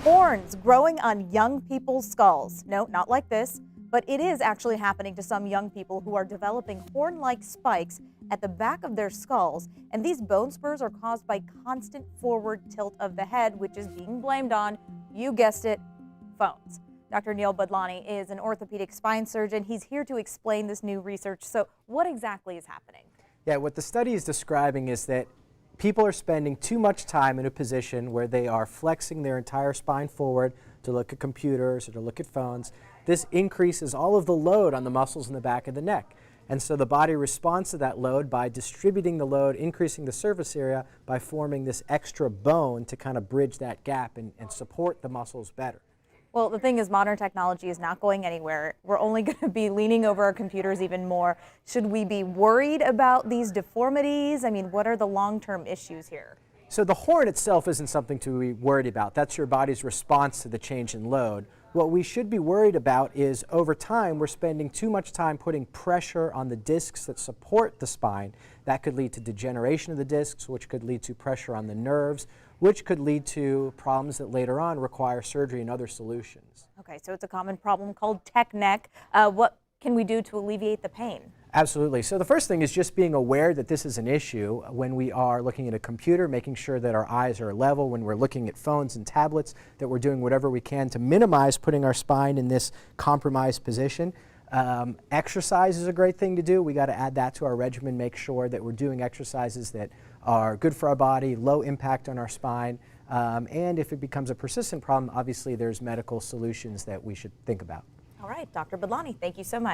Horns growing on young people's skulls. No, not like this, but it is actually happening to some young people who are developing horn-like spikes at the back of their skulls. And these bone spurs are caused by constant forward tilt of the head, which is being blamed on, you guessed it, phones. Dr. Neil Badlani is an orthopedic spine surgeon. He's here to explain this new research. So what exactly is happening? Yeah, what the study is describing is that people are spending too much time in a position where they are flexing their entire spine forward to look at computers or to look at phones. This increases all of the load on the muscles in the back of the neck. And so the body responds to that load by distributing the load, increasing the surface area by forming this extra bone to kind of bridge that gap and support the muscles better. Well, the thing is, modern technology is not going anywhere. We're only going to be leaning over our computers even more. Should we be worried about these deformities? I mean, what are the long-term issues here? So the horn itself isn't something to be worried about. That's your body's response to the change in load. What we should be worried about is over time we're spending too much time putting pressure on the discs that support the spine. That could lead to degeneration of the discs, which could lead to pressure on the nerves, which could lead to problems that later on require surgery and other solutions. Okay, so it's a common problem called tech neck. What can we do to alleviate the pain? Absolutely. So the first thing is just being aware that this is an issue when we are looking at a computer, making sure that our eyes are level, when we're looking at phones and tablets, that we're doing whatever we can to minimize putting our spine in this compromised position. Exercise is a great thing to do. We got to add that to our regimen, make sure that we're doing exercises that are good for our body, low impact on our spine, and if it becomes a persistent problem, obviously there's medical solutions that we should think about. All right, Dr. Badlani, thank you so much.